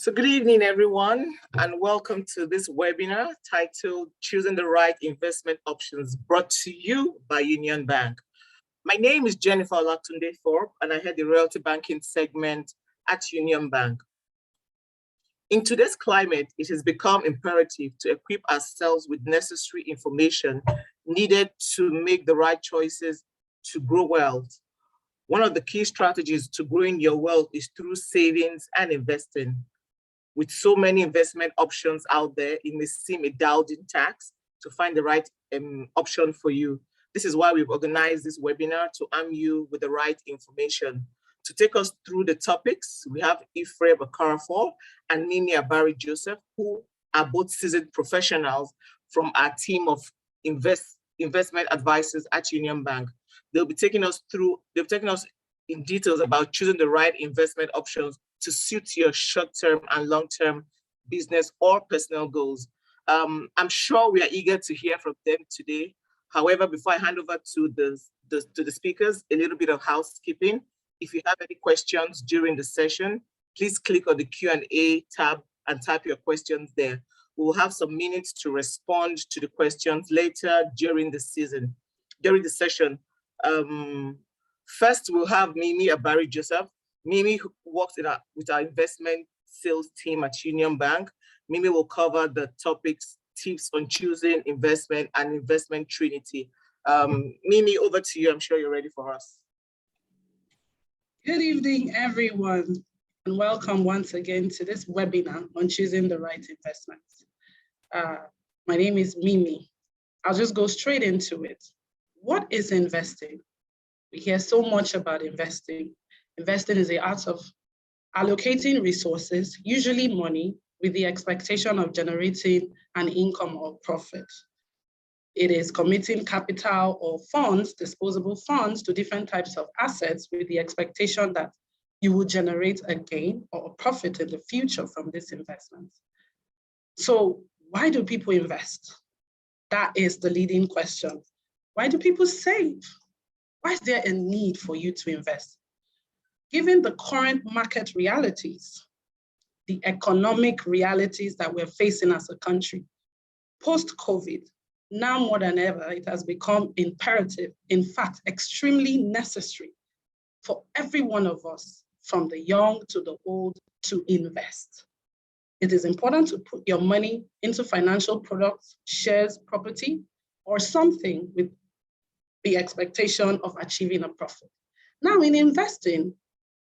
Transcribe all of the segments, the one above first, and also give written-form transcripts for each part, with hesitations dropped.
So good evening, everyone, and welcome to this webinar titled Choosing the Right Investment Options, brought to you by Union Bank. My name is Jennifer Olatunde Thorpe, and I head the Royalty Banking segment at Union Bank. In today's climate, it has become imperative to equip ourselves with necessary information needed to make the right choices to grow wealth. One of the key strategies to growing your wealth is through savings and investing. With so many investment options out there, it may seem a daunting task to find the right option for you. This is why we've organized this webinar to arm you with the right information. To take us through the topics, we have Ephraim and Mimi Joseph, who are both seasoned professionals from our team of investment advisors at Union Bank. They've taken us in details about choosing the right investment options to suit your short-term and long-term business or personal goals. I'm sure we are eager to hear from them today. However, before I hand over to the speakers, a little bit of housekeeping. If you have any questions during the session, please click on the Q&A tab and type your questions there. We'll have some minutes to respond to the questions later during the session. First, we'll have Mimi Joseph. Mimi works with our investment sales team at Union Bank. Mimi will cover the topics, tips on choosing investment and investment Trinity. Mimi, over to you. I'm sure you're ready for us. Good evening, everyone, and welcome once again to this webinar on choosing the right investments. My name is Mimi. I'll just go straight into it. What is investing? We hear so much about investing. Investing is the art of allocating resources, usually money, with the expectation of generating an income or profit. It is committing capital or funds, disposable funds, to different types of assets with the expectation that you will generate a gain or a profit in the future from this investment. So why do people invest? That is the leading question. Why do people save? Why is there a need for you to invest? Given the current market realities, the economic realities that we're facing as a country, post-COVID, now more than ever, it has become imperative, in fact, extremely necessary for every one of us, from the young to the old, to invest. It is important to put your money into financial products, shares, property, or something with the expectation of achieving a profit. Now, in investing,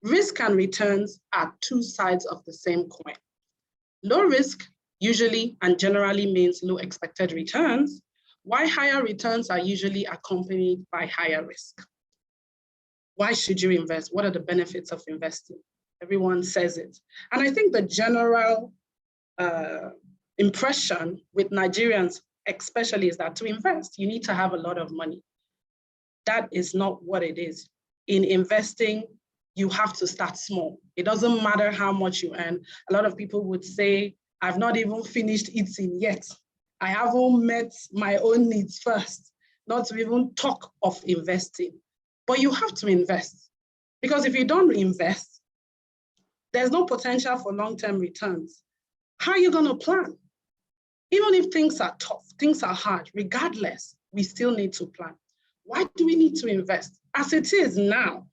risk and returns are two sides of the same coin. Low risk usually and generally means low expected returns, while higher returns are usually accompanied by higher risk. Why should you invest? What are the benefits of investing? Everyone says it. And I think the general impression with Nigerians especially is that to invest, you need to have a lot of money. That is not what it is. In investing, you have to start small. It doesn't matter how much you earn. A lot of people would say, I've not even finished eating yet. I haven't met my own needs first, not to even talk of investing. But you have to invest, because if you don't invest, there's no potential for long-term returns. How are you going to plan? Even if things are tough, things are hard, regardless, we still need to plan. Why do we need to invest? As it is now,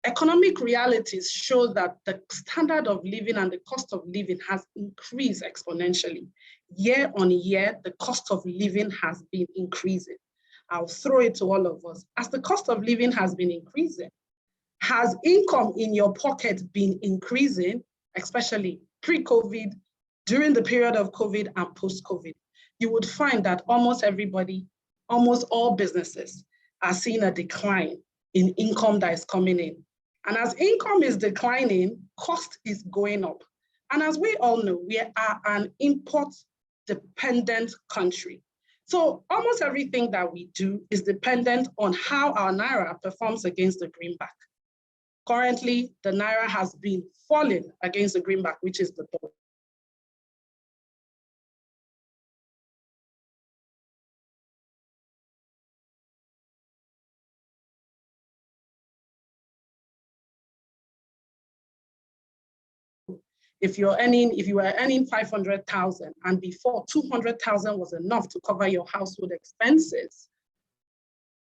economic realities show that the standard of living and the cost of living has increased exponentially. Year on year, the cost of living has been increasing. I'll throw it to all of us. As the cost of living has been increasing, has income in your pocket been increasing, especially pre-COVID, during the period of COVID and post-COVID? You would find that almost everybody, almost all businesses are seeing a decline in income that is coming in. And as income is declining, cost is going up. And as we all know, we are an import-dependent country. So almost everything that we do is dependent on how our Naira performs against the greenback. Currently, the Naira has been falling against the greenback, which is the dollar. If you were earning 500,000 and before 200,000 was enough to cover your household expenses,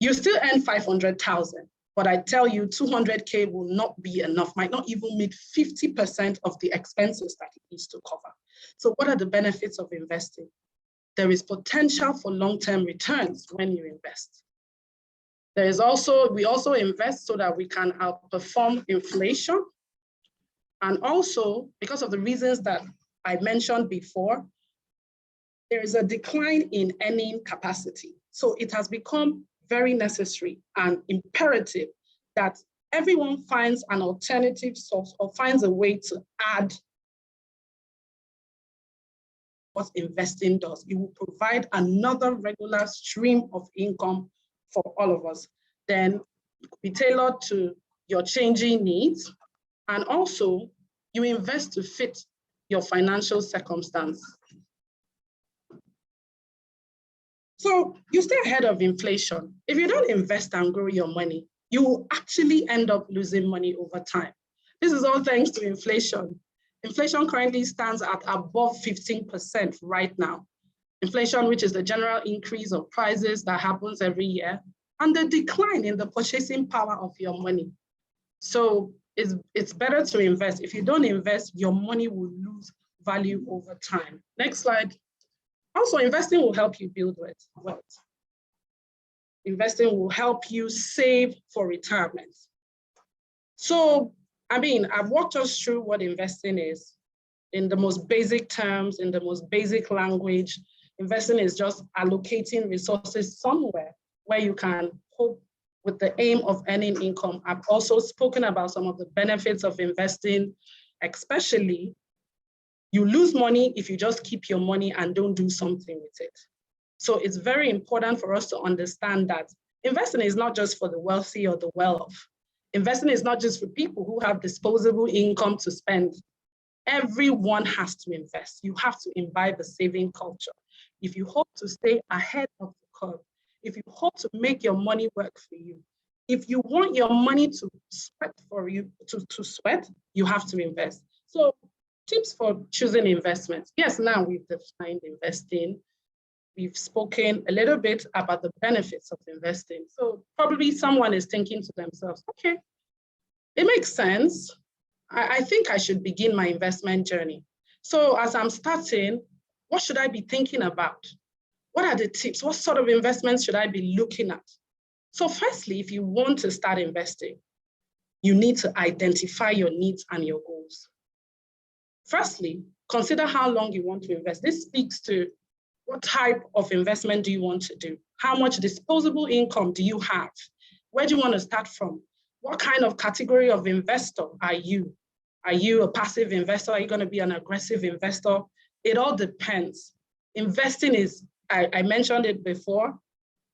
you still earn 500,000. But I tell you, 200K will not be enough, might not even meet 50% of the expenses that it needs to cover. So what are the benefits of investing? There is potential for long-term returns when you invest. We also invest so that we can outperform inflation. And also, because of the reasons that I mentioned before, there is a decline in earning capacity. So it has become very necessary and imperative that everyone finds an alternative source or finds a way to add what investing does. It will provide another regular stream of income for all of us. Then it could be tailored to your changing needs. And also, you invest to fit your financial circumstance. So you stay ahead of inflation. If you don't invest and grow your money, you will actually end up losing money over time. This is all thanks to inflation. Inflation currently stands at above 15% right now. Inflation, which is the general increase of prices that happens every year, and the decline in the purchasing power of your money. So it's better to invest. If you don't invest, your money will lose value over time. Next slide. Also, investing will help you build wealth. Investing will help you save for retirement. So, I've walked us through what investing is in the most basic terms, in the most basic language. Investing is just allocating resources somewhere where you can hope with the aim of earning income. I've also spoken about some of the benefits of investing, especially you lose money if you just keep your money and don't do something with it. So it's very important for us to understand that investing is not just for the wealthy or the well-off. Investing is not just for people who have disposable income to spend. Everyone has to invest. You have to imbibe a saving culture. If you hope to stay ahead of the curve, if you hope to make your money work for you, if you want your money to sweat for you, to sweat, you have to invest. So tips for choosing investments. Yes, now we've defined investing. We've spoken a little bit about the benefits of investing. So probably someone is thinking to themselves, okay, it makes sense. I think I should begin my investment journey. So as I'm starting, what should I be thinking about? What are the tips? What sort of investments should I be looking at? So firstly, if you want to start investing, you need to identify your needs and your goals. Firstly, consider how long you want to invest. This speaks to what type of investment do you want to do? How much disposable income do you have? Where do you want to start from? What kind of category of investor are you? Are you a passive investor? Are you going to be an aggressive investor? It all depends. Investing is, I mentioned it before,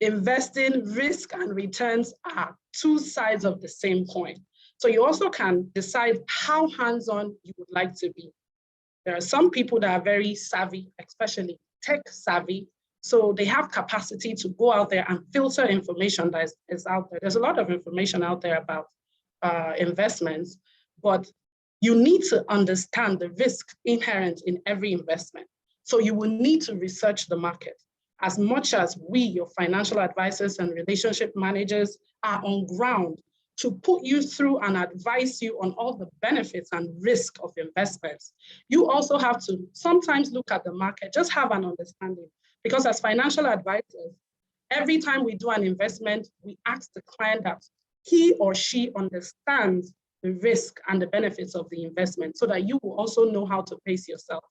investing, risk and returns are two sides of the same coin. So you also can decide how hands-on you would like to be. There are some people that are very savvy, especially tech savvy, so they have capacity to go out there and filter information that is out there. There's a lot of information out there about investments, but you need to understand the risk inherent in every investment. So you will need to research the market. As much as we, your financial advisors and relationship managers, are on ground to put you through and advise you on all the benefits and risk of investments, you also have to sometimes look at the market, just have an understanding. Because as financial advisors, every time we do an investment, we ask the client that he or she understands the risk and the benefits of the investment so that you will also know how to pace yourself.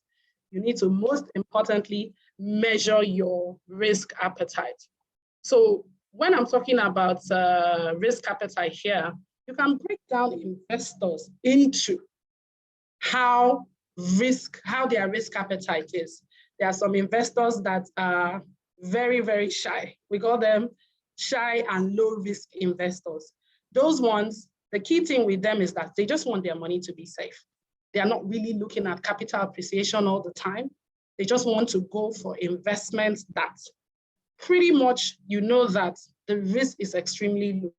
You need to, most importantly, measure your risk appetite. So when I'm talking about risk appetite here, you can break down investors into how their risk appetite is. There are some investors that are very, very shy. We call them shy and low risk investors. Those ones, the key thing with them is that they just want their money to be safe. They are not really looking at capital appreciation all the time. They just want to go for investments that pretty much, you know that the risk is extremely low.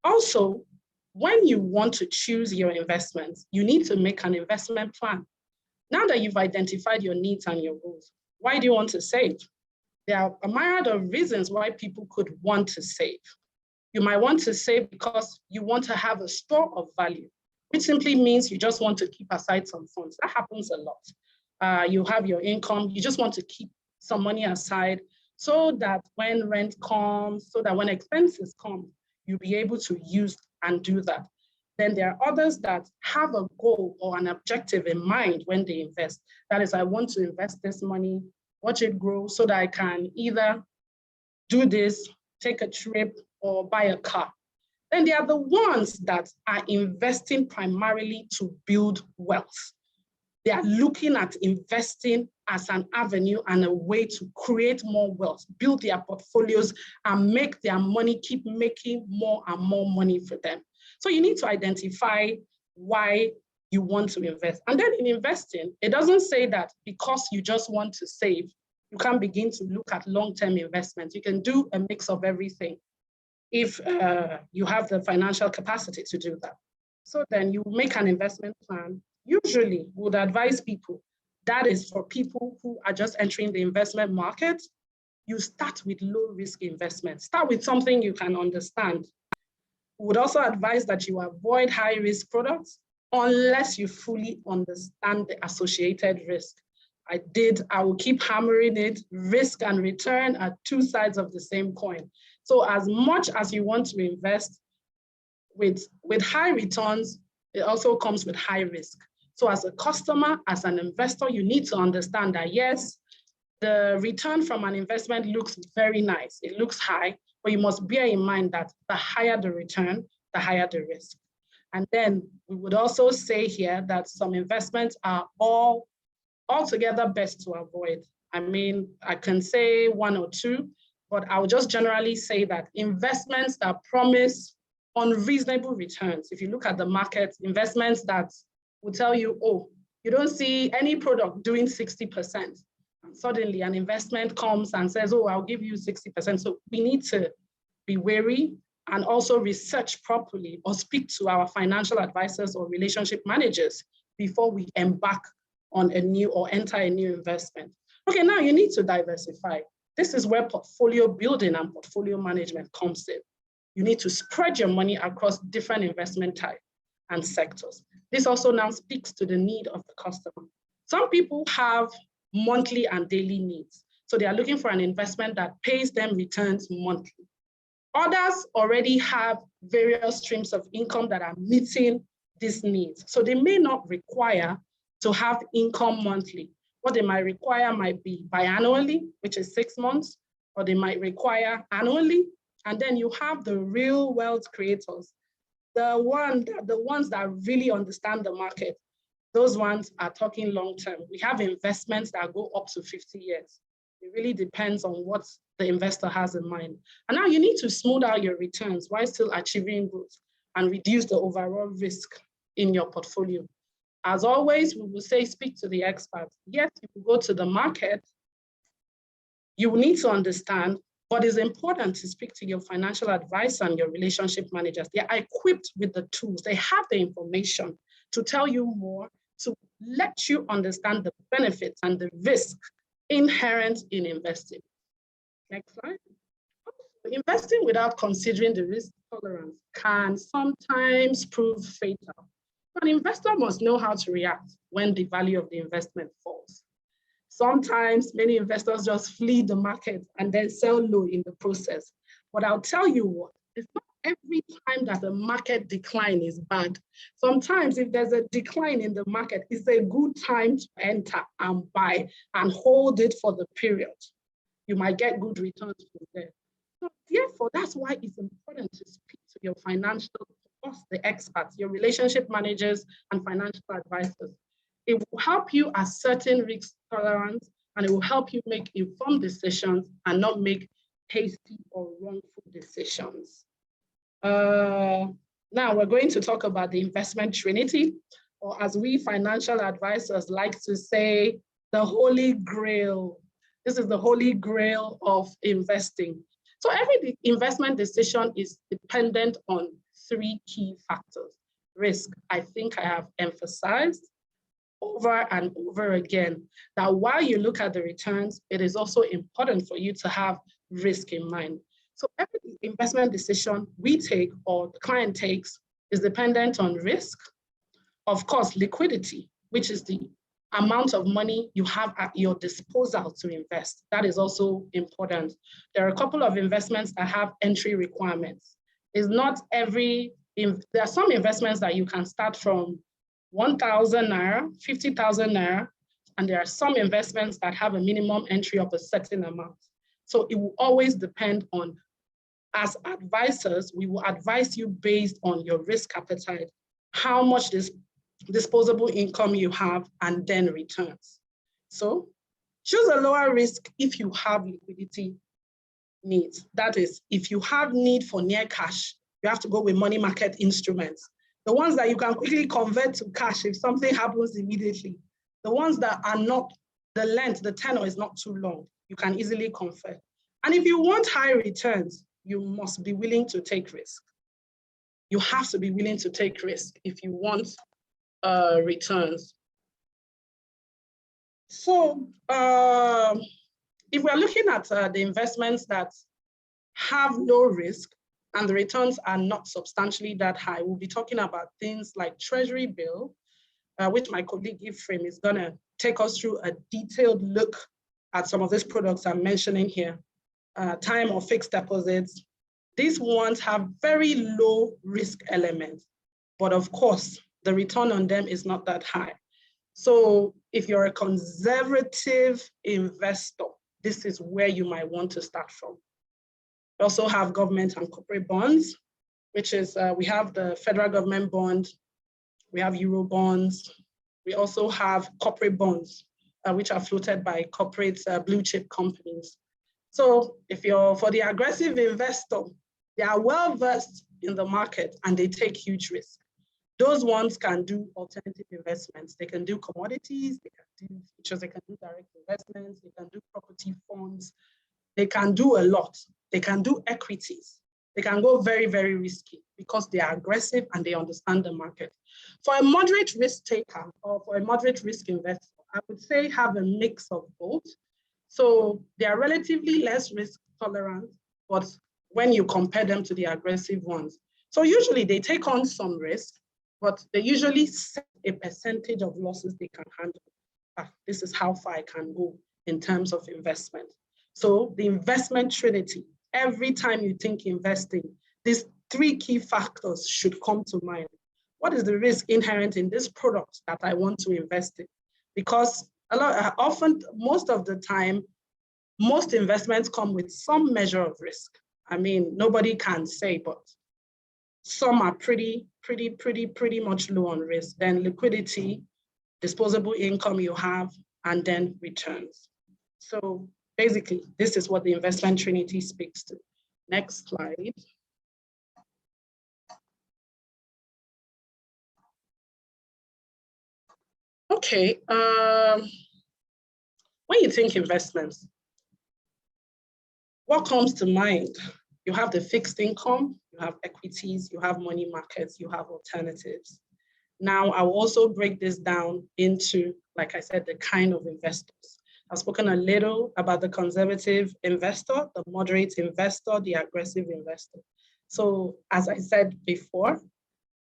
Also, when you want to choose your investments, you need to make an investment plan. Now that you've identified your needs and your goals, why do you want to save? There are a myriad of reasons why people could want to save. You might want to save because you want to have a store of value, which simply means you just want to keep aside some funds. That happens a lot. You have your income, you just want to keep some money aside so that when rent comes, so that when expenses come, you'll be able to use and do that. Then there are others that have a goal or an objective in mind when they invest. That is, I want to invest this money, watch it grow so that I can either do this, take a trip, or buy a car. Then there are the ones that are investing primarily to build wealth. They are looking at investing as an avenue and a way to create more wealth, build their portfolios, and make their money keep making more and more money for them. So you need to identify why you want to invest. And then in investing, it doesn't say that because you just want to save, you can begin to look at long-term investments. You can do a mix of everything if you have the financial capacity to do that. So then you make an investment plan. Usually would advise people that is for people who are just entering the investment market. You start with low risk investments. Start with something you can understand. We would also advise that you avoid high risk products unless you fully understand the associated risk. I will keep hammering it. Risk and return are two sides of the same coin. So as much as you want to invest with high returns, it also comes with high risk. So as a customer, as an investor, you need to understand that yes, the return from an investment looks very nice. It looks high, but you must bear in mind that the higher the return, the higher the risk. And then we would also say here that some investments are altogether best to avoid. I mean, I can say one or two, but I would just generally say that investments that promise unreasonable returns. If you look at the market, investments that will tell you, oh, you don't see any product doing 60%. And suddenly an investment comes and says, oh, I'll give you 60%. So we need to be wary and also research properly or speak to our financial advisors or relationship managers before we embark on a new or enter a new investment. Okay, now you need to diversify. This is where portfolio building and portfolio management comes in. You need to spread your money across different investment types and sectors. This also now speaks to the need of the customer. Some people have monthly and daily needs. So they are looking for an investment that pays them returns monthly. Others already have various streams of income that are meeting these needs. So they may not require to have income monthly. What they might require might be biannually, which is 6 months, or they might require annually. And then you have the real wealth creators, the ones that really understand the market. Those ones are talking long-term. We have investments that go up to 50 years. It really depends on what the investor has in mind. And now you need to smooth out your returns while still achieving growth and reduce the overall risk in your portfolio. As always, we will say, speak to the experts. Yes, you will go to the market. You will need to understand, but it's important to speak to your financial advisor and your relationship managers. They are equipped with the tools. They have the information to tell you more, to let you understand the benefits and the risk inherent in investing. Next slide. Investing without considering the risk tolerance can sometimes prove fatal. An investor must know how to react when the value of the investment falls. Sometimes many investors just flee the market and then sell low in the process. But I'll tell you what, it's not every time that the market decline is bad. Sometimes if there's a decline in the market, it's a good time to enter and buy and hold it for the period. You might get good returns from there. So therefore, that's why it's important to speak to your financial, the experts, your relationship managers and financial advisors. It will help you ascertain risk tolerance, and it will help you make informed decisions and not make hasty or wrongful decisions. Now we're going to talk about the investment Trinity, or as we financial advisors like to say, the Holy Grail. This is the Holy Grail of investing. So every investment decision is dependent on three key factors. Risk, I think I have emphasized over and over again that while you look at the returns, it is also important for you to have risk in mind. So every investment decision we take or the client takes is dependent on risk. Of course, liquidity, which is the amount of money you have at your disposal to invest. That is also important. There are a couple of investments that have entry requirements. It's not every, there are some investments that you can start from 1,000 Naira, 50,000 Naira, and there are some investments that have a minimum entry of a certain amount. So it will always depend on, as advisors, we will advise you based on your risk appetite, how much disposable income you have, and then returns. So choose a lower risk if you have liquidity needs. That is, if you have need for near cash, you have to go with money market instruments. The ones that you can quickly convert to cash if something happens immediately. The ones that are not, the length, the tenor is not too long, you can easily convert. And if you want high returns, you must be willing to take risk. You have to be willing to take risk if you want returns. So if we're looking at the investments that have low risk and the returns are not substantially that high, we'll be talking about things like treasury bill, which my colleague Ephraim is gonna take us through a detailed look at some of these products I'm mentioning here. Time or fixed deposits. These ones have very low risk elements, but of course, the return on them is not that high. So if you're a conservative investor, this is where you might want to start from. We also have government and corporate bonds, which is, we have the federal government bond, we have Euro bonds, we also have corporate bonds, which are floated by corporate blue chip companies. So if you're for the aggressive investor, they are well versed in the market and they take huge risks. Those ones can do alternative investments. They can do commodities, they can do futures, they can do direct investments, they can do property funds, they can do a lot. They can do equities. They can go very, very risky because they are aggressive and they understand the market. For a moderate risk taker or for a moderate risk investor, I would say have a mix of both. So they are relatively less risk tolerant, but when you compare them to the aggressive ones. So usually they take on some risk, but they usually set a percentage of losses they can handle. This is how far I can go in terms of investment. So the investment trinity, every time you think investing, these three key factors should come to mind. What is the risk inherent in this product that I want to invest in? Because often, most of the time, most investments come with some measure of risk. I mean, nobody can say, but some are pretty much low on risk. Then liquidity, disposable income you have, and then returns. So basically, this is what the investment trinity speaks to. Next slide. Okay, when you think investments, what comes to mind? You have the fixed income, you have equities, you have money markets, you have alternatives. Now, I will also break this down into, like I said, the kind of investors. I've spoken a little about the conservative investor, the moderate investor, the aggressive investor. So as I said before,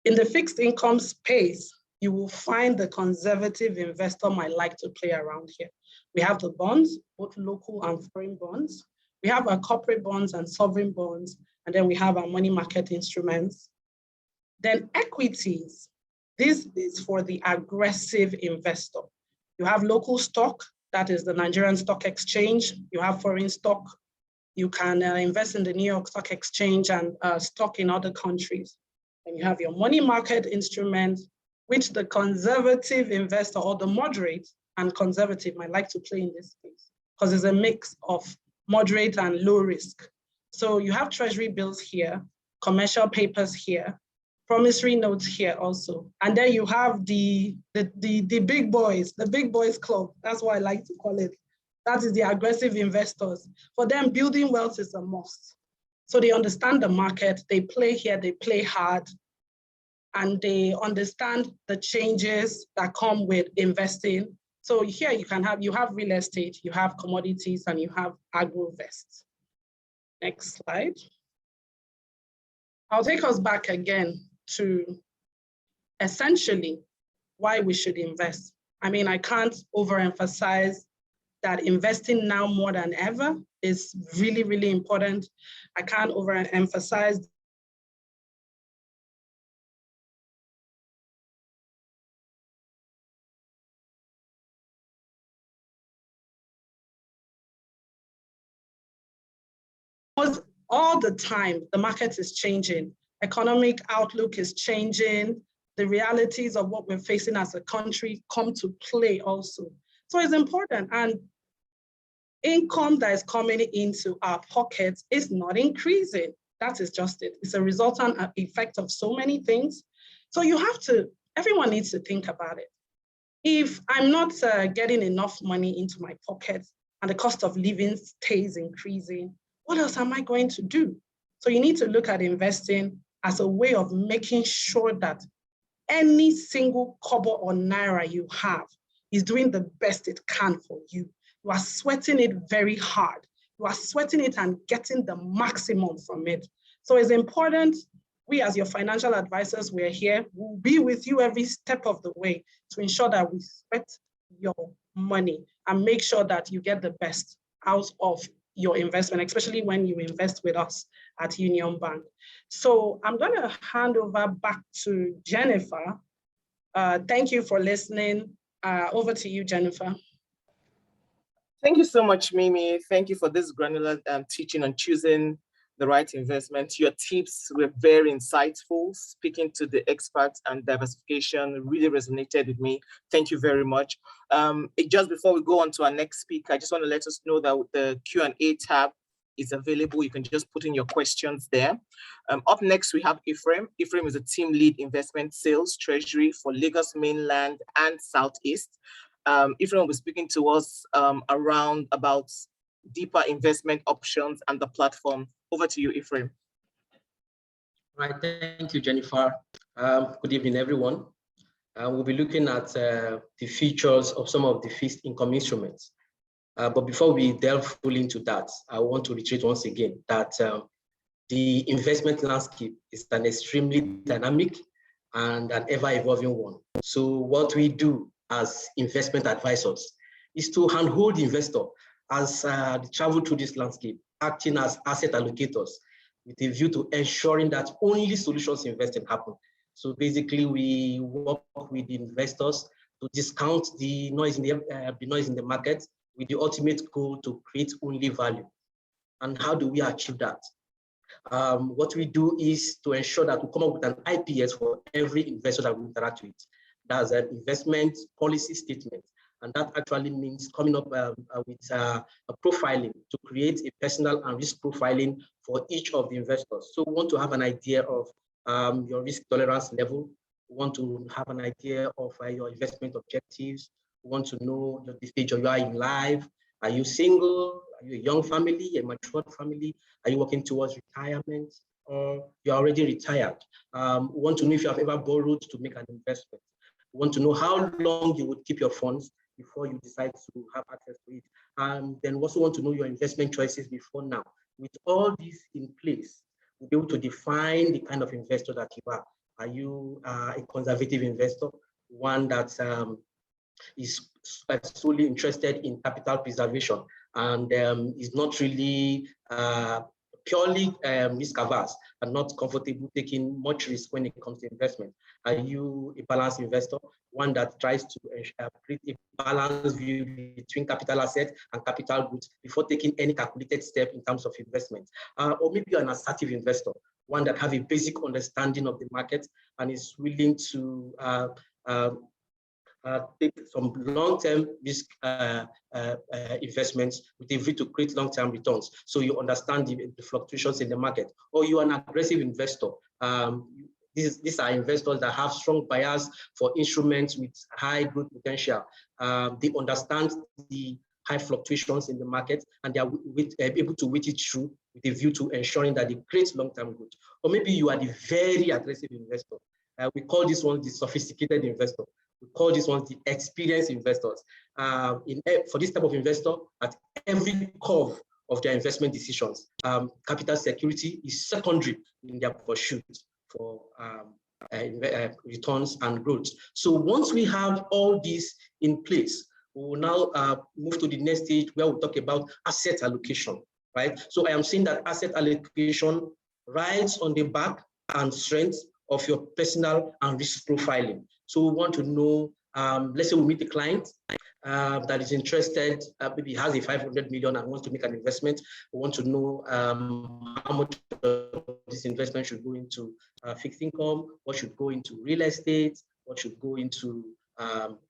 in the fixed income space, you will find the conservative investor might like to play around here. We have the bonds, both local and foreign bonds. We have our corporate bonds and sovereign bonds, and then we have our money market instruments. Then equities, this is for the aggressive investor. You have local stock, that is the Nigerian Stock Exchange. You have foreign stock. You can invest in the New York Stock Exchange and stock in other countries. And you have your money market instruments, which the conservative investor or the moderate and conservative might like to play in this space because it's a mix of moderate and low risk. So you have treasury bills here, commercial papers here, promissory notes here also. And then you have the big boys, the big boys club. That's what I like to call it. That is the aggressive investors. For them, building wealth is a must. So they understand the market, they play here, they play hard, and they understand the changes that come with investing. So here you have real estate, you have commodities, and you have agro-vest. Next slide. I'll take us back again to essentially why we should invest. I mean, I can't overemphasize that investing now more than ever is really, really important. I can't overemphasize all the time, the market is changing. Economic outlook is changing. The realities of what we're facing as a country come to play also. So it's important. And income that is coming into our pockets is not increasing. That is just it. It's a resultant effect of so many things. So everyone needs to think about it. If I'm not getting enough money into my pocket and the cost of living stays increasing, what else am I going to do? So you need to look at investing as a way of making sure that any single kobo or naira you have is doing the best it can for you. You are sweating it very hard. You are sweating it and getting the maximum from it. So it's important, we as your financial advisors, we're here, we'll be with you every step of the way to ensure that we sweat your money and make sure that you get the best out of your investment, especially when you invest with us at Union Bank. So I'm going to hand over back to Jennifer. Thank you for listening. Over to you, Jennifer. Thank you so much, Mimi. Thank you for this granular teaching on choosing the right investment. Your tips were very insightful. Speaking to the experts and diversification really resonated with me. Thank you very much. Just before we go on to our next speaker, I just want to let us know that the Q&A tab is available. You can just put in your questions there. Up next, we have Ephraim. Ephraim is a team lead investment sales treasury for Lagos Mainland and Southeast. Ephraim will be speaking to us around about deeper investment options and the platform. Over to you, Ephraim. Right, thank you, Jennifer. Good evening, everyone. We'll be looking at the features of some of the fixed income instruments. But before we delve fully into that, I want to reiterate once again that the investment landscape is an extremely dynamic and an ever-evolving one. So what we do as investment advisors is to handhold the investor as they travel through this landscape, acting as asset allocators with a view to ensuring that only solutions investing happen. So basically, we work with the investors to discount the noise in the market with the ultimate goal to create only value. And how do we achieve that? What we do is to ensure that we come up with an IPS for every investor that we interact with. That's an investment policy statement. And that actually means coming up with a profiling to create a personal and risk profiling for each of the investors. So we want to have an idea of your risk tolerance level. We want to have an idea of your investment objectives. We want to know the stage you are in life. Are you single? Are you a young family, a matured family? Are you working towards retirement? Or you're already retired? We want to know if you have ever borrowed to make an investment. We want to know how long you would keep your funds before you decide to have access to it. And then we also want to know your investment choices before now. With all this in place, we'll be able to define the kind of investor that you are. Are you a conservative investor, one that is solely interested in capital preservation and is not really purely risk averse and not comfortable taking much risk when it comes to investment? Are you a balanced investor, one that tries to create a balanced view between capital assets and capital goods before taking any calculated step in terms of investment? Or maybe you're an assertive investor, one that has a basic understanding of the market and is willing to take some long-term risk investments with a view to create long-term returns. So you understand the fluctuations in the market. Or you are an aggressive investor. These are investors that have strong bias for instruments with high growth potential. They understand the high fluctuations in the market, and they are able to wait it through with a view to ensuring that they create long-term growth. Or maybe you are the very aggressive investor. We call this one the sophisticated investor. We call this one the experienced investors. For this type of investor, at every curve of their investment decisions, capital security is secondary in their pursuit for returns and growth. So once we have all these in place, we will now move to the next stage where we'll talk about asset allocation, right? So I am saying that asset allocation rides on the back and strength of your personal and risk profiling. So we want to know, let's say we meet a client that is interested, maybe has a 500 million and wants to make an investment. We want to know how much of this investment should go into fixed income, what should go into real estate, what should go into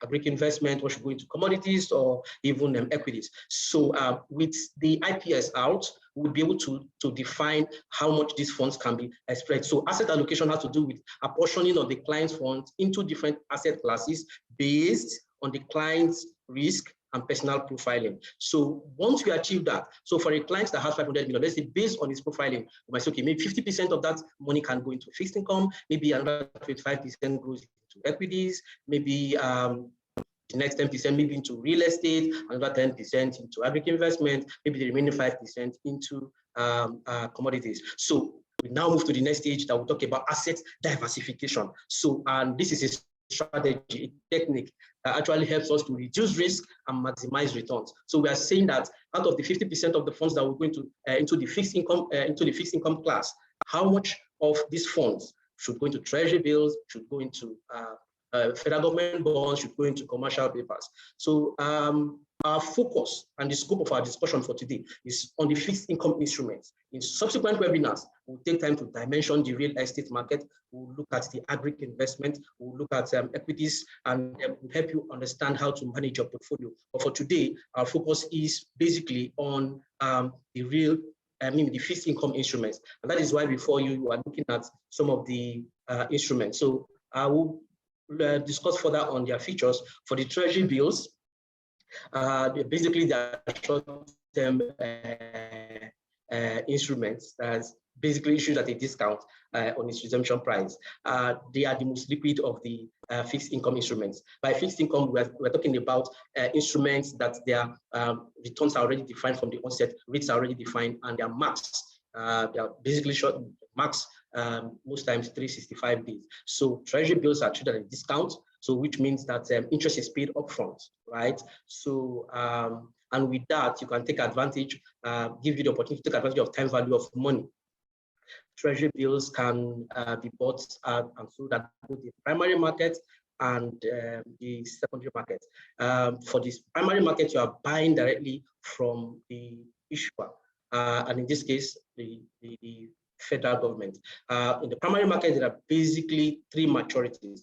agri investment, what should go into commodities or even equities. So with the IPS out, we'll be able to define how much these funds can be spread. So asset allocation has to do with apportioning of the client's funds into different asset classes based on the client's risk and personal profiling. So once we achieve that, so for a client that has 500 million, let's say based on his profiling, we might say, okay, maybe 50% of that money can go into fixed income, maybe another 25% goes into equities, maybe the next 10% maybe into real estate, another 10% into agri investment, maybe the remaining 5% into commodities. So we now move to the next stage that we'll talk about asset diversification. So, and this is a strategy, a technique that actually helps us to reduce risk and maximize returns. So we are saying that out of the 50% of the funds that we're going to into the fixed income class, how much of these funds should go into treasury bills, should go into federal government bonds, should go into commercial papers. So our focus and the scope of our discussion for today is on the fixed income instruments. In subsequent webinars, we'll take time to dimension the real estate market. We'll look at the agri investment. We'll look at equities, and we'll help you understand how to manage your portfolio. But for today, our focus is basically on the fixed income instruments. And that is why before you are looking at some of the instruments. So I will discuss further on their features. For the treasury bills, basically they are short-term instruments that's basically issued at a discount on its redemption price. They are the most liquid of the fixed income instruments. By fixed income, we're talking about instruments that their returns are already defined from the onset, rates are already defined, and their max. They are basically short max, most times 365 days. So treasury bills are treated at a discount, so which means that interest is paid upfront, right? So and with that, you can take advantage, give you the opportunity to take advantage of time value of money. Treasury bills can be bought and sold at both the primary market and the secondary market. For this primary market, you are buying directly from the issuer, and in this case, the federal government. In the primary market, there are basically three maturities: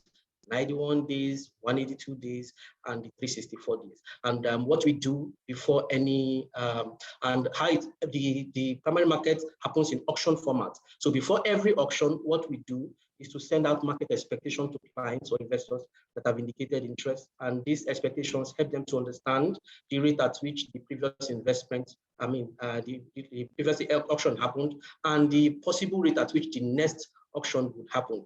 91 days, 182 days, and the 364 days. And what we do before any, and how the primary market happens in auction format. So before every auction, what we do is to send out market expectations to clients or investors that have indicated interest. And these expectations help them to understand the rate at which the previous investment, the previous auction happened, and the possible rate at which the next auction would happen.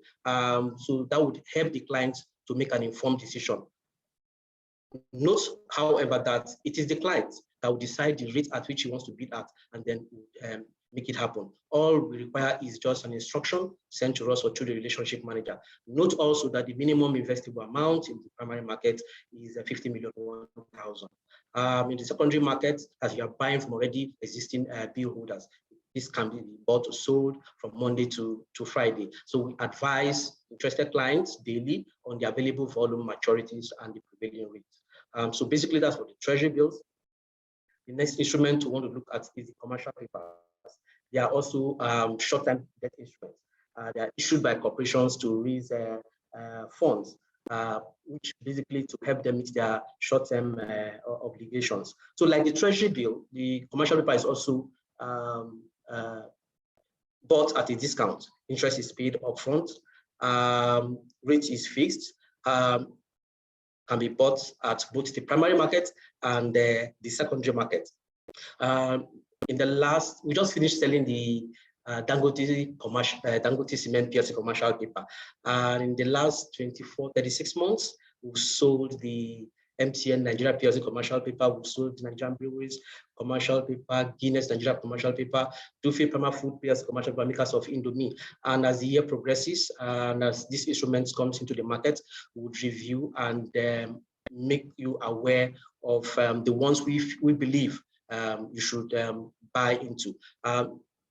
So that would help the client to make an informed decision. Note, however, that it is the client that will decide the rate at which he wants to bid at, and then make it happen. All we require is just an instruction sent to us or to the relationship manager. Note also that the minimum investable amount in the primary market is 50 million 1,000. In the secondary market, as you are buying from already existing bill holders, this can be bought or sold from Monday to Friday. So we advise interested clients daily on the available volume, maturities, and the prevailing rates. So basically, that's for the treasury bills. The next instrument we want to look at is the commercial papers. They are also short-term debt instruments. They are issued by corporations to raise funds, which basically to help them meet their short-term obligations. So like the treasury bill, the commercial paper is also bought at a discount. Interest is paid upfront. Rate is fixed. can be bought at both the primary market and the secondary market. In the last, we just finished selling the Dangote commercial, Dangote Cement PLC commercial paper. And in the last 36 months, we sold the MTN Nigeria PLC commercial paper, we sold Nigerian Breweries commercial paper, Guinness Nigeria commercial paper, Dufe Prima Food PLC commercial paper, makers of Indomie. And as the year progresses, and as these instruments comes into the market, we would review and make you aware of the ones we believe you should buy into.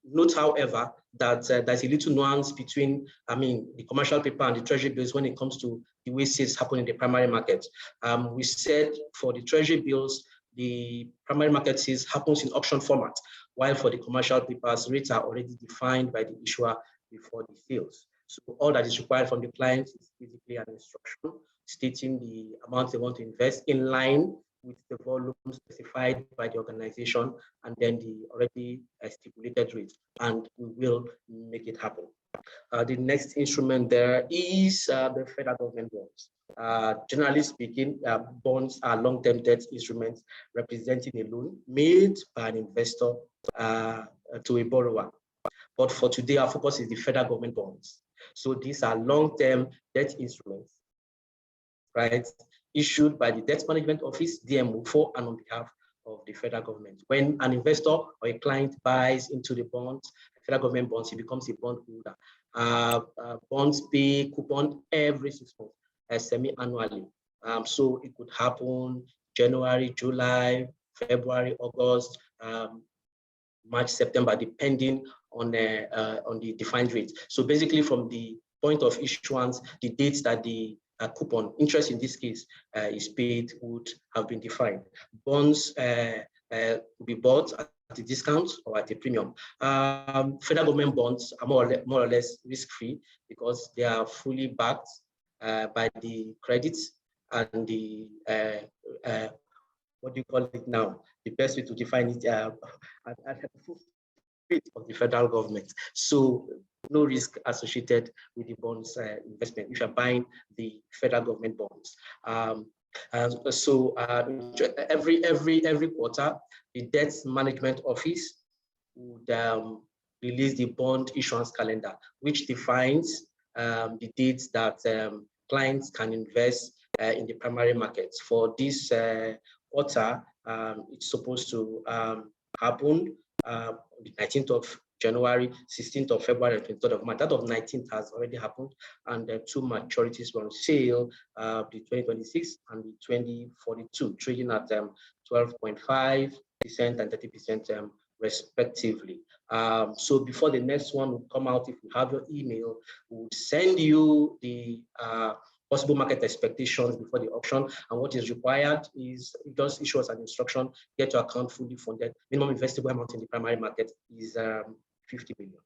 Note, however, that there's a little nuance between, the commercial paper and the treasury bills when it comes to the way sales happen in the primary market. We said for the treasury bills, the primary market sales happens in auction format, while for the commercial papers, rates are already defined by the issuer before the sales. So all that is required from the client is basically an instruction stating the amount they want to invest in line with the volume specified by the organization and then the already stipulated rate, and we will make it happen. The next instrument there is the federal government bonds. Generally speaking, bonds are long-term debt instruments representing a loan made by an investor to a borrower. But for today, our focus is the federal government bonds. So these are long-term debt instruments, right, issued by the Debt Management Office, DMO, for and on behalf of the federal government. When an investor or a client buys into the bonds, federal government bonds, he becomes a bond holder. Bonds pay coupon every 6 months, semi-annually. So it could happen January, July, February, August, March, September, depending on the defined rate. So basically, from the point of issuance, the dates that the coupon, interest in this case, is paid would have been defined. Bonds will be bought at a discount or at a premium. Federal government bonds are more or less risk-free because they are fully backed by the credits and the what do you call it now? The best way to define it at full rate of the federal government. So no risk associated with the bonds investment if you're buying the federal government bonds. Every quarter, the Debt Management Office would release the bond issuance calendar, which defines the dates that clients can invest in the primary markets. For this quarter, it's supposed to happen the 19th of January, 16th of February, and 23rd of March. That of 19th has already happened, and the two maturities were on sale, the 2026 and the 2042, trading at 12.5% and 30% respectively. So before the next one will come out, if you have your email, we would send you the possible market expectations before the auction, and what is required is just issue us an instruction, get your account fully funded. Minimum investable amount in the primary market is 50 billion.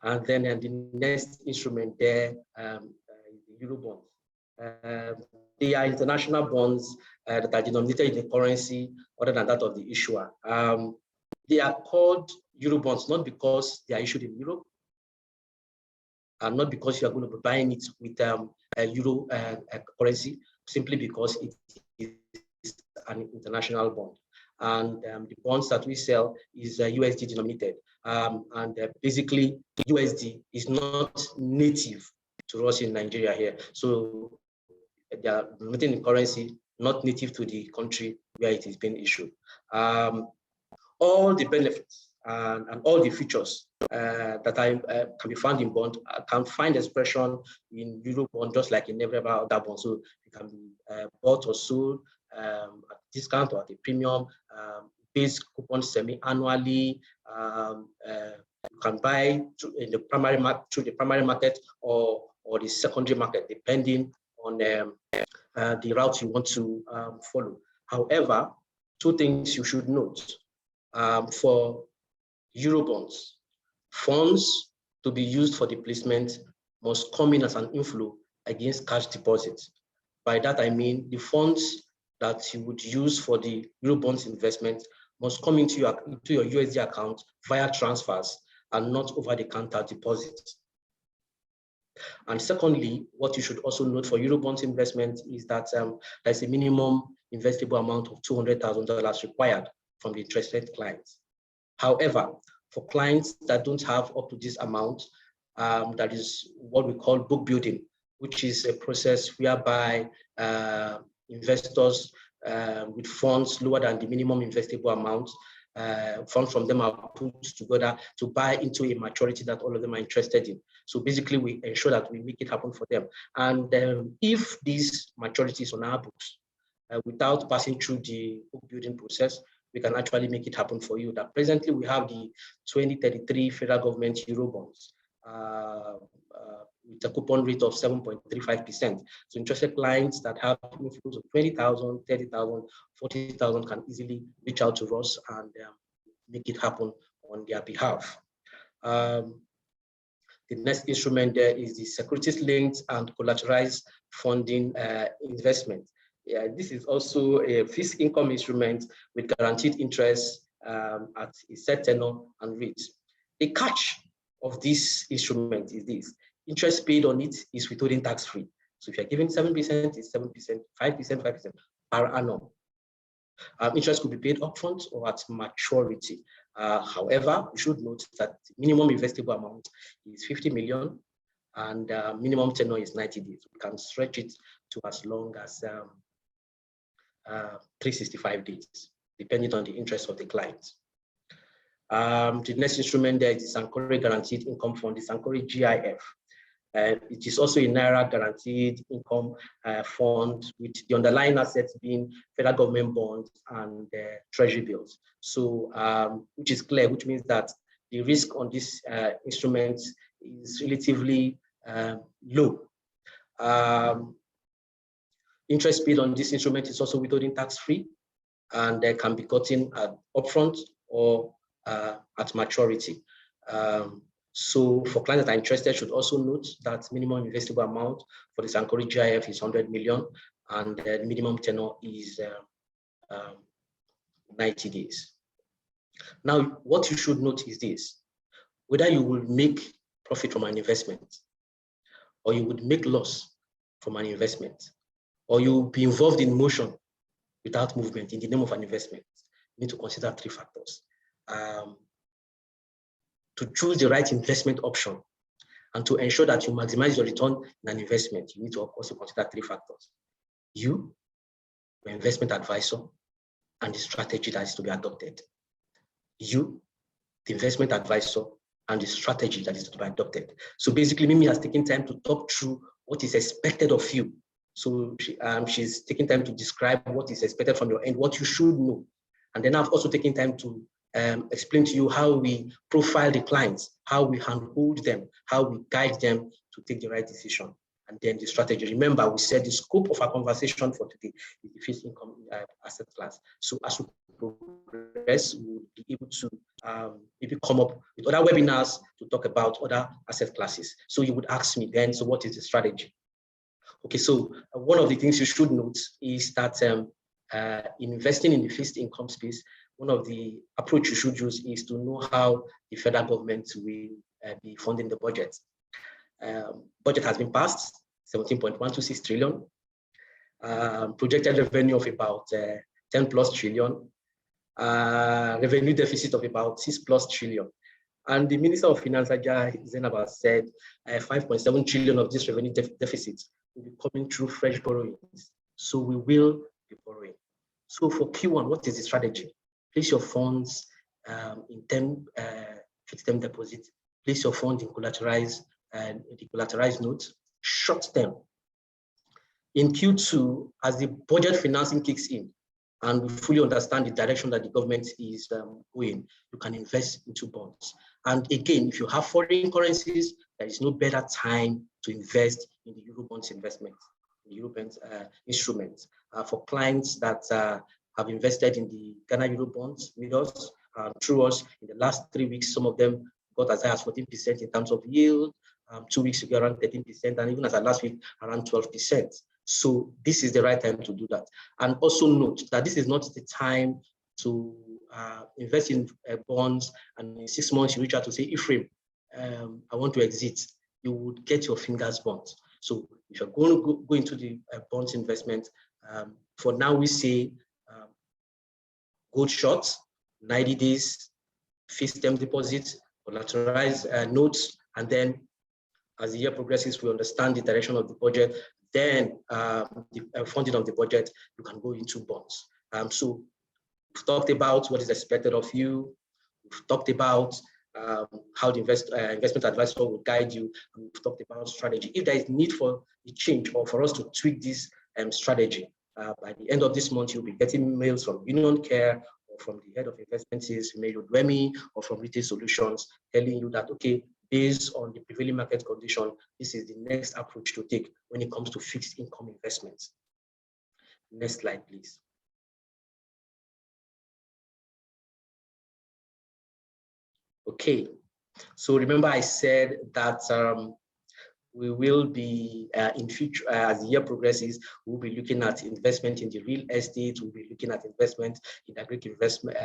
And then the next instrument there is the Euro bonds. They are international bonds that are denominated in a currency other than that of the issuer. They are called Euro bonds not because they are issued in Europe, and not because you are going to be buying it with a Euro currency, simply because it is an international bond. And the bonds that we sell is USD denominated. And basically, USD is not native to us in Nigeria here. So they are denominated in currency, not native to the country where it is being issued. All the benefits and all the features that can be found in bond can find expression in Euro bond, just like in every other bond. So it can be bought or sold at a discount or at a premium, base coupon semi-annually. You can buy in the primary market through the primary market or the secondary market, depending on the route you want to follow. However, two things you should note. For Eurobonds, funds to be used for the placement must come in as an inflow against cash deposits. By that, I mean the funds that you would use for the Eurobonds investment must come into your USD account via transfers and not over-the-counter deposits. And secondly, what you should also note for Eurobonds investment is that there's a minimum investable amount of $200,000 required from the interested clients. However, for clients that don't have up to this amount, that is what we call book building, which is a process whereby investors with funds lower than the minimum investable amount, funds from them are put together to buy into a maturity that all of them are interested in. So basically, we ensure that we make it happen for them. And if these maturities on our books, without passing through the book building process, we can actually make it happen for you. That presently we have the 2033 federal government Eurobonds with a coupon rate of 7.35%. So interested clients that have inflows of 20,000, 30,000, 40,000 can easily reach out to us and make it happen on their behalf. The next instrument there is the securities linked and collateralized funding investment. Yeah, this is also a fixed income instrument with guaranteed interest at a set tenor and rate. The catch of this instrument is this: interest paid on it is withholding tax free. So if you're giving 7%, it's 7%, 5%, 5% per annum. Interest could be paid upfront or at maturity. However, we should note that the minimum investable amount is 50 million and minimum tenure is 90 days. We can stretch it to as long as 365 days, depending on the interest of the client. The next instrument there is the Sankore Guaranteed Income Fund, the Sankore GIF. It is also a Naira guaranteed income fund with the underlying assets being federal government bonds and treasury bills. So, which is clear, which means that the risk on this instrument is relatively low. Interest paid on this instrument is also withholding tax free and can be gotten upfront or at maturity. So for clients that are interested, should also note that minimum investable amount for the Sankore GIF is 100 million and the minimum tenure is 90 days. Now, what you should note is this: whether you will make profit from an investment or you would make loss from an investment, or you'll be involved in motion without movement in the name of an investment, you need to consider three factors. To choose the right investment option and to ensure that you maximize your return in an investment, you need to also consider three factors: you, your investment advisor, and the strategy that is to be adopted. You, the investment advisor, and the strategy that is to be adopted. So basically, Mimi has taken time to talk through what is expected of you. So she's taking time to describe what is expected from your end, what you should know. And then I've also taken time to explain to you how we profile the clients, how we handhold them, how we guide them to take the right decision, and then the strategy. Remember, we said the scope of our conversation for today is the fixed income asset class. So as we progress, we'll be able to maybe come up with other webinars to talk about other asset classes. So you would ask me then, so what is the strategy? Okay, so one of the things you should note is that investing in the fixed income space, one of the approach you should use is to know how the federal government will be funding the budget. Budget has been passed, 17.126 trillion, projected revenue of about 10 plus trillion, revenue deficit of about 6 plus trillion. And the Minister of Finance, Zainab, said 5.7 trillion of this revenue deficit will be coming through fresh borrowings. So we will be borrowing. So for Q1, what is the strategy? Place your funds in fixed term deposit. Place your funds in collateralized notes, short term. In Q2, as the budget financing kicks in, and we fully understand the direction that the government is going, you can invest into bonds. And again, if you have foreign currencies, there is no better time to invest in the Eurobonds investment, the Eurobonds instruments. For clients that have invested in the Ghana Eurobonds with us, through us, in the last 3 weeks, some of them got as high as 14% in terms of yield, 2 weeks ago around 13%, and even as of last week, around 12%. So this is the right time to do that. And also note that this is not the time to invest in bonds and in 6 months you reach out to say, Ephraim, I want to exit. you would get your fingers burnt. So if you're going to go into the bonds investment, for now we say gold short, 90 days, fixed term deposits, collateralized notes, and then as the year progresses, we understand the direction of the budget, then the funding of the budget, you can go into bonds. So we've talked about what is expected of you. We've talked about how the investment advisor will guide you. And we've talked about strategy. If there is need for a change or for us to tweak this strategy, by the end of this month, you'll be getting mails from Union Care or from the head of investments, Mayor Dwemi, or from Retail Solutions, telling you that, okay, based on the prevailing market condition, this is the next approach to take when it comes to fixed income investments. Next slide, please. Okay, so remember I said that we will be in future, as the year progresses, we'll be looking at investment in the real estate, we'll be looking at investment in the Greek investment,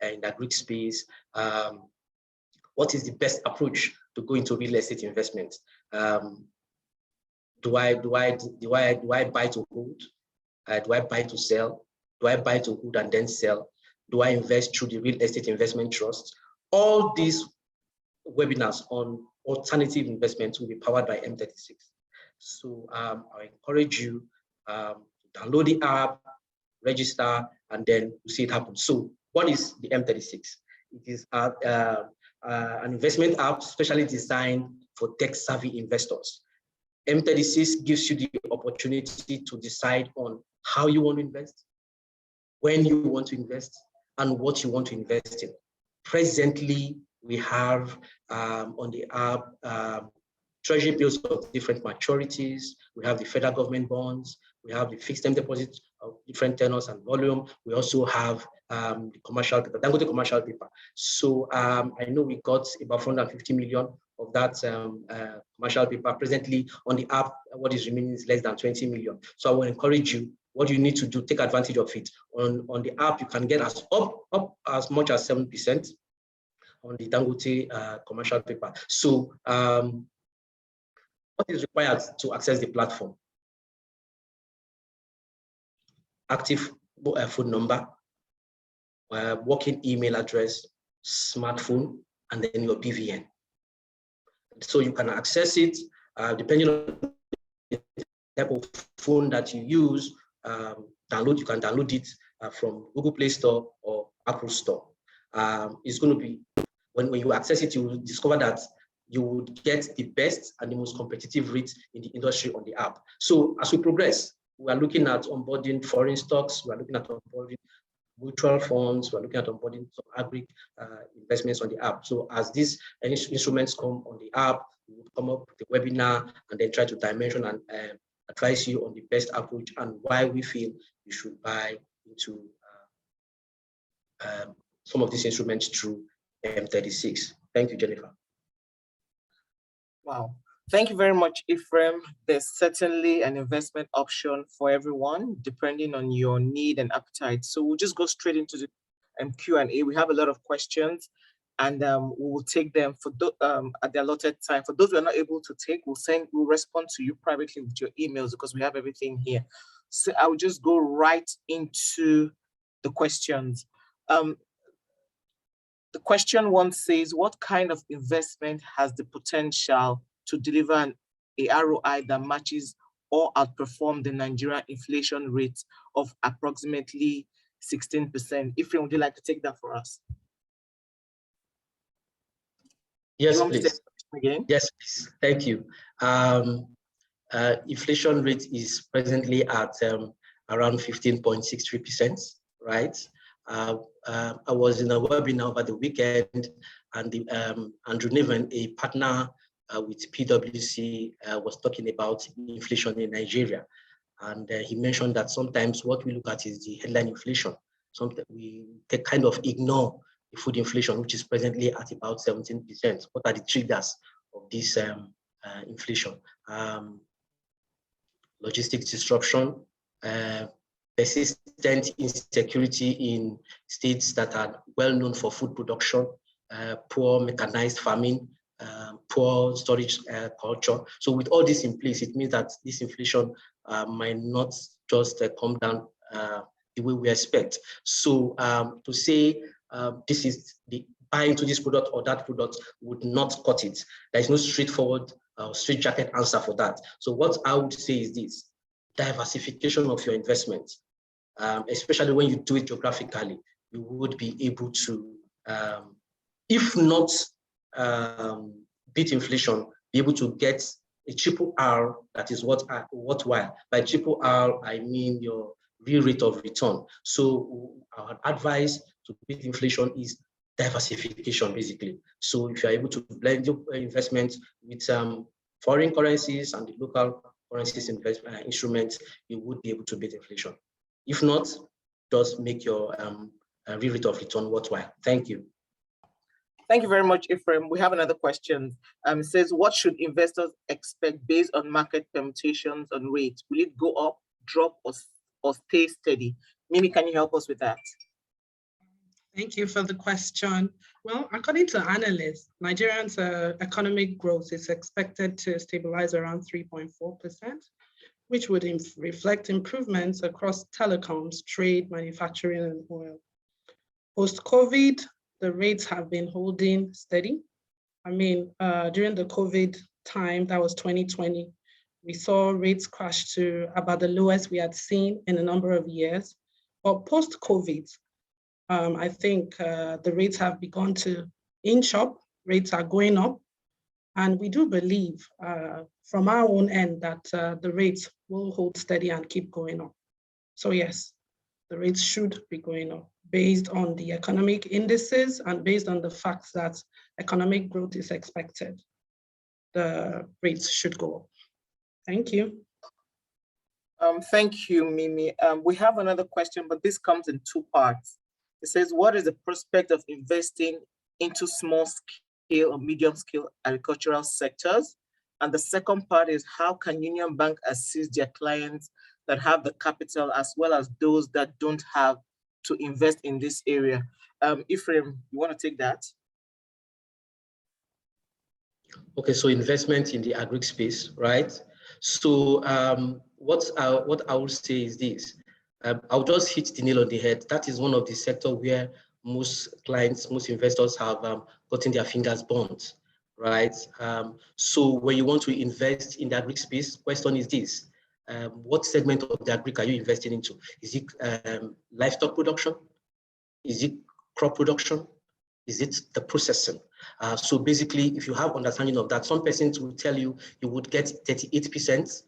in the Greek space. What is the best approach to go into real estate investment? Do I buy to hold? Do I buy to sell? Do I buy to hold and then sell? Do I invest through the real estate investment trust? All these webinars on alternative investments will be powered by M36. So I encourage you to download the app, register, and then you see it happen. So what is the M36? It is an investment app specially designed for tech-savvy investors. M36 gives you the opportunity to decide on how you want to invest, when you want to invest, and what you want to invest in. Presently, we have on the app treasury bills of different maturities. We have the federal government bonds. We have the fixed term deposits of different tenors and volume. We also have the commercial paper, Dangote commercial paper. So I know we got about 450 million of that commercial paper. Presently on the app, what is remaining is less than 20 million. So I will encourage you, what you need to do, take advantage of it. On the app, you can get up as much as 7% on the Dangote commercial paper. So what is required to access the platform? Active phone number, working email address, smartphone, and then your BVN. So you can access it depending on the type of phone that you use. You can download it from Google Play Store or Apple Store. It's going to be, when you access it, you will discover that you would get the best and the most competitive rates in the industry on the app. So as we progress, we are looking at onboarding foreign stocks, we are looking at onboarding mutual funds, we are looking at onboarding some agri investments on the app. So as these instruments come on the app, we will come up with a webinar and then try to dimension and advise you on the best approach and why we feel you should buy into some of these instruments through M36. Thank you, Jennifer. Wow. Thank you very much, Ephraim. There's certainly an investment option for everyone, depending on your need and appetite. So we'll just go straight into the Q&A. We have a lot of questions, and we will take them for at the allotted time. For those who are not able to take, we'll respond to you privately with your emails because we have everything here. So I will just go right into the questions. The question one says, what kind of investment has the potential to deliver a ROI that matches or outperform the Nigerian inflation rate of approximately 16%? Ephraim, would you like to take that for us? Yes, please. Again? Yes, please. Thank you. Inflation rate is presently at around 15.63%, right? I was in a webinar over the weekend, and Andrew Niven, a partner with PwC, was talking about inflation in Nigeria. And he mentioned that sometimes what we look at is the headline inflation. Sometimes we kind of ignore the food inflation, which is presently at about 17%. What are the triggers of this inflation? Logistics disruption, persistent insecurity in states that are well known for food production, poor mechanized farming, poor storage culture. So with all this in place, it means that this inflation might not just come down the way we expect. So to say this is the buy into this product or that product would not cut it. There is no straightforward straight jacket answer for that. So what I would say is this: diversification of your investment, especially when you do it geographically, you would be able to, if not beat inflation, be able to get a triple R that is worthwhile. By triple R, I mean your real rate of return. So our advice to beat inflation is diversification, basically. So if you're able to blend your investments with foreign currencies and the local currencies investment instruments, you would be able to beat inflation. If not, just make your real rate of return worthwhile. Thank you. Thank you very much, Ephraim. We have another question. It says, what should investors expect based on market permutations on rates? Will it go up, drop, or stay steady? Mimi, can you help us with that? Thank you for the question. Well, according to analysts, Nigerians' economic growth is expected to stabilize around 3.4%, which would reflect improvements across telecoms, trade, manufacturing, and oil. Post-COVID, the rates have been holding steady. I mean, during the COVID time, that was 2020, we saw rates crash to about the lowest we had seen in a number of years. But post-COVID, I think the rates have begun to inch up, rates are going up, and we do believe from our own end that the rates will hold steady and keep going up. So yes, the rates should be going up based on the economic indices and based on the fact that economic growth is expected. The rates should go up. Thank you. Thank you, Mimi. We have another question, but this comes in two parts. It says, what is the prospect of investing into small scale or medium scale agricultural sectors? And the second part is, how can Union Bank assist their clients that have the capital as well as those that don't have to invest in this area? Ephraim, you want to take that? Okay, so investment in the agri space, right? So what I would say is this. I'll just hit the nail on the head. That is one of the sectors where most clients, most investors have gotten their fingers burnt, right? So when you want to invest in the agri space, question is this: what segment of the agri are you investing into? Is it livestock production? Is it crop production? Is it the processing? So basically, if you have understanding of that, some persons will tell you you would get 38%.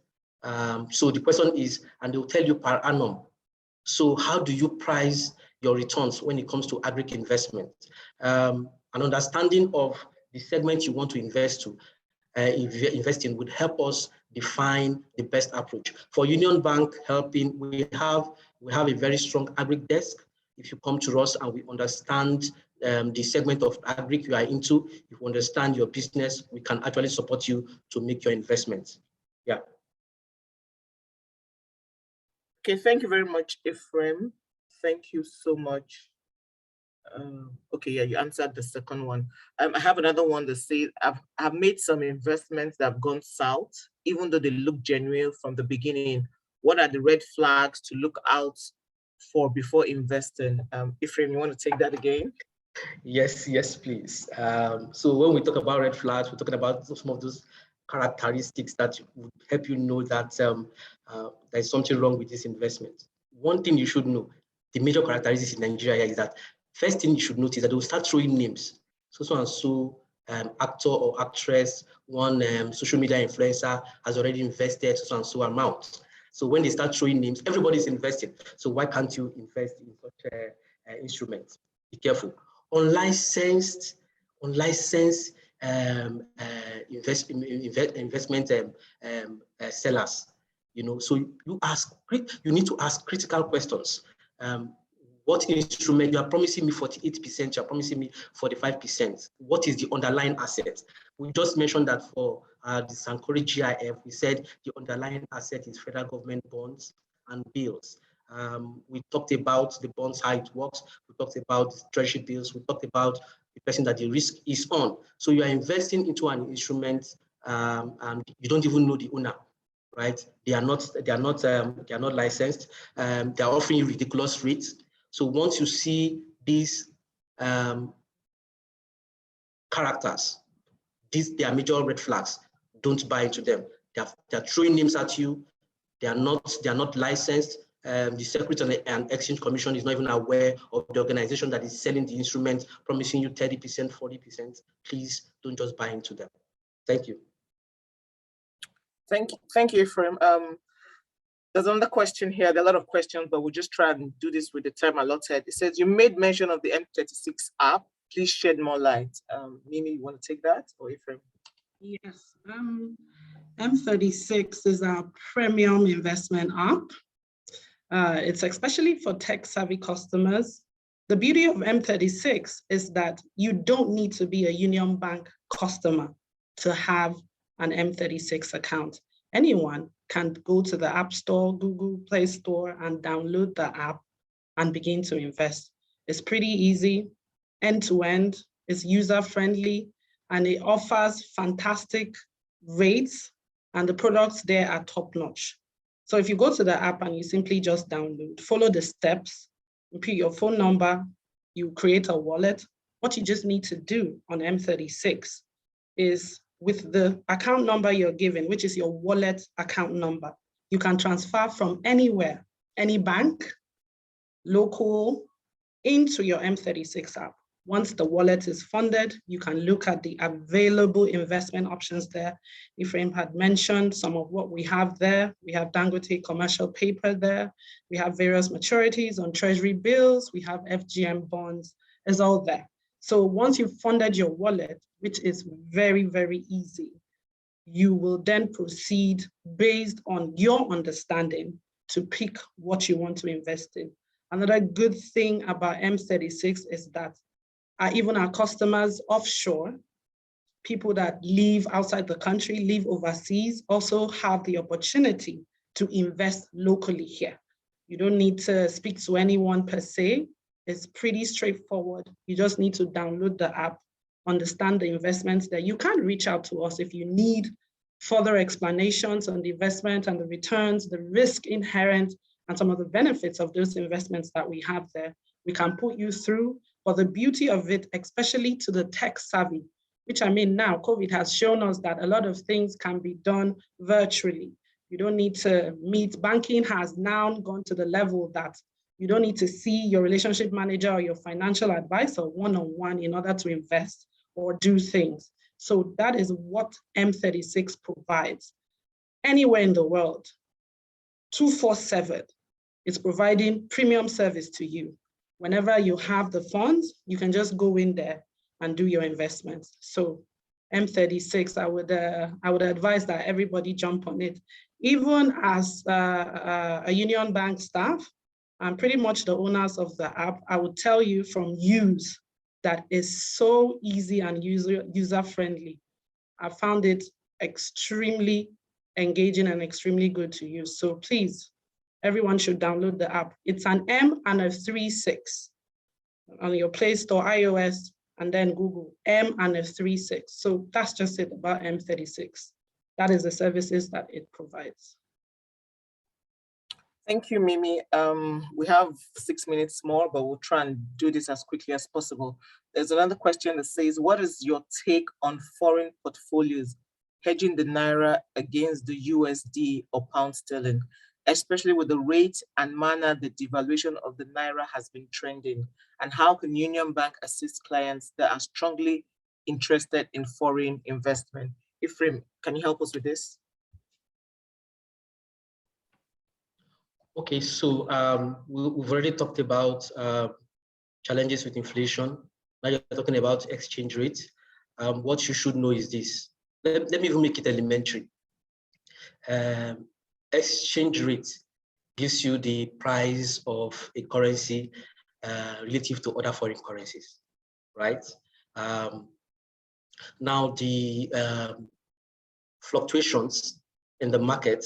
So the question is, and they'll tell you per annum. So how do you price your returns when it comes to agri investment? An understanding of the segment you want to invest in would help us define the best approach. For Union Bank helping, we have a very strong agri desk. If you come to us and we understand the segment of agri you are into, if you understand your business, we can actually support you to make your investments. Yeah. Okay, thank you very much, Ephraim. Thank you so much. Okay, yeah, you answered the second one. I have another one that says, I've made some investments that have gone south, even though they look genuine from the beginning. What are the red flags to look out for before investing? Ephraim, you want to take that again? Yes, please. So when we talk about red flags, we're talking about some of those characteristics that would help you know that there's something wrong with this investment. One thing you should know, the major characteristics in Nigeria is that first thing you should notice that they will start throwing names. So and so actor or actress, one social media influencer has already invested so and so amount. So when they start throwing names, everybody's investing. So why can't you invest in such an instrument? Be careful. Unlicensed investment sellers, so you need to ask critical questions. What instrument? You are promising me 48%, you are promising me 45%. What is the underlying asset? We just mentioned that for the Sankore GIF, we said the underlying asset is federal government bonds and bills. We talked about the bonds, how it works. We talked about treasury bills. We talked about the person that the risk is on. So you are investing into an instrument and you don't even know the owner, right? They are not licensed. They are offering you ridiculous rates. So once you see these characters, they are major red flags. Don't buy into them. They are throwing names at you. They are not licensed. The Securities and Exchange Commission is not even aware of the organization that is selling the instrument, promising you 30%, 40%. Please don't just buy into them. Thank you. Thank you, Ephraim. There's another question here. There are a lot of questions, but we'll just try and do this with the time allotted. It says, you made mention of the M36 app. Please shed more light. Mimi, you want to take that, or Ephraim? Yes, M36 is our premium investment app. It's especially for tech-savvy customers. The beauty of M36 is that you don't need to be a Union Bank customer to have an M36 account. Anyone can go to the App Store, Google Play Store, and download the app and begin to invest. It's pretty easy, end-to-end, it's user-friendly, and it offers fantastic rates, and the products there are top-notch. So if you go to the app and you simply just download, follow the steps, you put your phone number, you create a wallet. What you just need to do on M36 is, with the account number you're given, which is your wallet account number, you can transfer from anywhere, any bank, local, into your M36 app. Once the wallet is funded, you can look at the available investment options there. Ephraim had mentioned some of what we have there. We have Dangote commercial paper there. We have various maturities on treasury bills. We have FGM bonds. It's all there. So once you've funded your wallet, which is very, very easy, you will then proceed based on your understanding to pick what you want to invest in. Another good thing about M36 is that even our customers offshore, people that live outside the country, live overseas, also have the opportunity to invest locally here. You don't need to speak to anyone per se. It's pretty straightforward. You just need to download the app, understand the investments there. You can reach out to us if you need further explanations on the investment and the returns, the risk inherent, and some of the benefits of those investments that we have there. We can put you through. But the beauty of it, especially to the tech savvy, which I mean now, COVID has shown us that a lot of things can be done virtually. You don't need to meet. Banking has now gone to the level that you don't need to see your relationship manager or your financial advisor one-on-one in order to invest or do things. So that is what M36 provides. Anywhere in the world, 24/7, it's providing premium service to you. Whenever you have the funds, you can just go in there and do your investments. So M36, I would advise that everybody jump on it. Even as a Union Bank staff, and pretty much the owners of the app, I would tell you from use that is so easy and user-friendly. I found it extremely engaging and extremely good to use. So please, everyone should download the app. It's an M and a 36 on your Play Store, iOS, and then Google, M and a 36. So that's just it about M36. That is the services that it provides. Thank you, Mimi. We have 6 minutes more, but we'll try and do this as quickly as possible. There's another question that says, what is your take on foreign portfolios hedging the Naira against the USD or pound sterling, especially with the rate and manner the devaluation of the Naira has been trending? And how can Union Bank assist clients that are strongly interested in foreign investment? Ephraim, can you help us with this? Okay, so we've already talked about challenges with inflation. Now you're talking about exchange rates. What you should know is this. Let me even make it elementary. Exchange rate gives you the price of a currency relative to other foreign currencies, right? Now the fluctuations in the market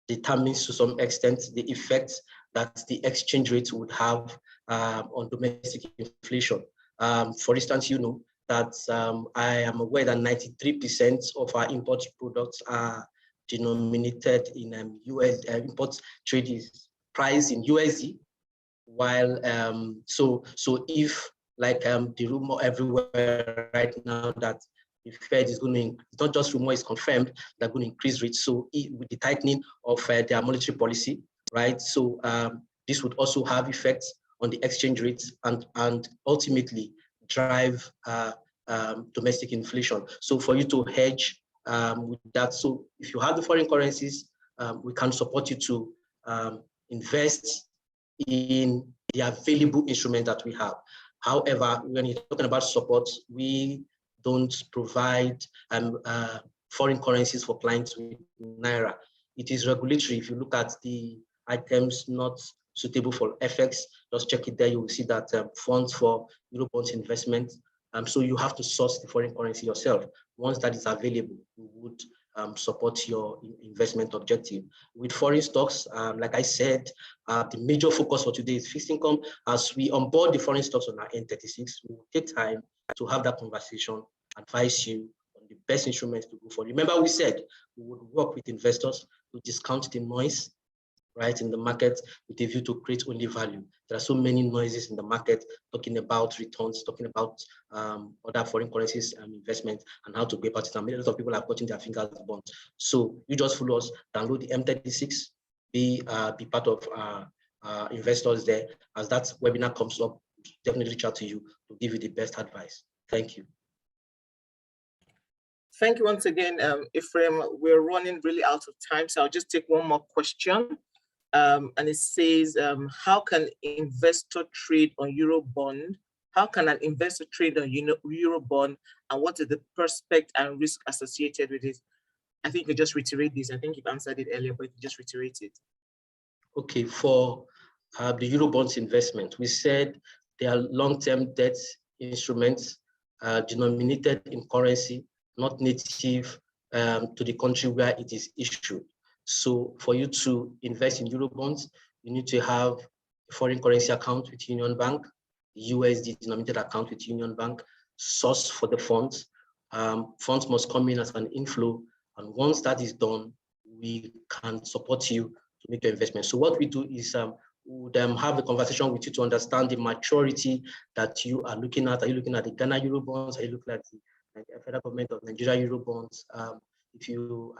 determines to some extent the effect that the exchange rate would have on domestic inflation. For instance, you know that I am aware that 93% of our import products are denominated in US. Import trade is priced in USD, while so if like the rumor everywhere right now that the Fed is going to, it's not just rumor, it's confirmed, they're going to increase rates. So with the tightening of their monetary policy, right? So this would also have effects on the exchange rates and ultimately drive domestic inflation. So for you to hedge with that, so if you have the foreign currencies, we can support you to invest in the available instrument that we have. However, when you're talking about support, we don't provide foreign currencies for clients with Naira. It is regulatory. If you look at the items not suitable for FX, just check it there. You will see that funds for Eurobonds investment. So you have to source the foreign currency yourself. Once that is available, you would support your investment objective. With foreign stocks, like I said, the major focus for today is fixed income. As we onboard the foreign stocks on our M36, we will take time to have that conversation, advise you on the best instruments to go for. Remember, we said we would work with investors to discount the noise, right, in the market with a view to create only value. There are so many noises in the market talking about returns, talking about other foreign currencies investment and how to go about it. And a lot of people have gotten their fingers burnt. So you just follow us, download the M36, be part of investors there. As that webinar comes up, definitely reach out to you to give you the best advice. Thank you. Thank you once again, Ephraim. We're running really out of time, so I'll just take one more question. And it says, how can investor trade on Eurobond? How can an investor trade on Eurobond, and what is the prospect and risk associated with it? I think you just reiterate this. I think you've answered it earlier, but just reiterate it. Okay, for the Eurobonds investment, we said they are long-term debt instruments denominated in currency not native to the country where it is issued. So for you to invest in Eurobonds, you need to have a foreign currency account with Union Bank, USD denominated account with Union Bank, source for the funds. Funds must come in as an inflow. And once that is done, we can support you to make your investment. So what we do is we would have a conversation with you to understand the maturity that you are looking at. Are you looking at the Ghana Eurobonds? Are you looking at the federal government of Nigeria Eurobonds? If you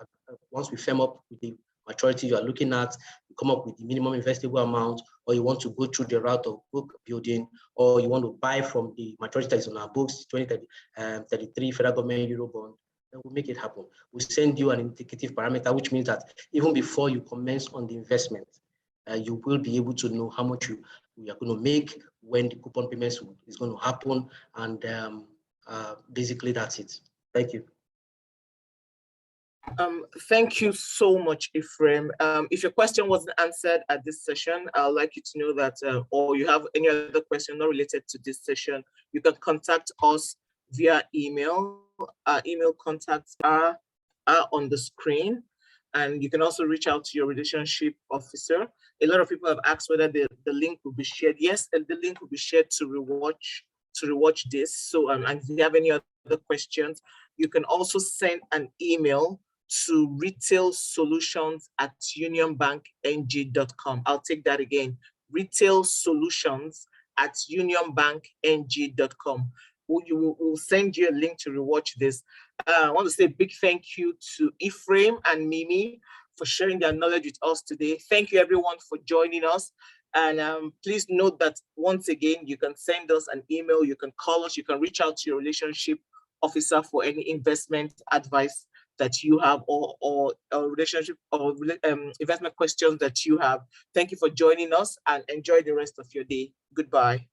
once we firm up with the maturity you are looking at, you come up with the minimum investable amount, or you want to go through the route of book building, or you want to buy from the maturity that is on our books, 2033 federal government Eurobond, then we'll make it happen. We'll send you an indicative parameter, which means that even before you commence on the investment, you will be able to know how much you are going to make, when the coupon payments is going to happen, and basically that's it. Thank you. Thank you so much, Ephraim. If your question wasn't answered at this session, I'd like you to know that, or you have any other question not related to this session, you can contact us via email. Our email contacts are on the screen, and you can also reach out to your relationship officer. A lot of people have asked whether the link will be shared. Yes, and the link will be shared to rewatch this. So, and if you have any other questions, you can also send an email to retailsolutions@unionbankng.com. I'll take that again, retailsolutions@unionbankng.com. We'll send you a link to rewatch this. I want to say a big thank you to Ephraim and Mimi for sharing their knowledge with us today. Thank you everyone for joining us. And please note that once again, you can send us an email, you can call us, you can reach out to your relationship officer for any investment advice that you have, or relationship or investment questions that you have. Thank you for joining us, and enjoy the rest of your day. Goodbye.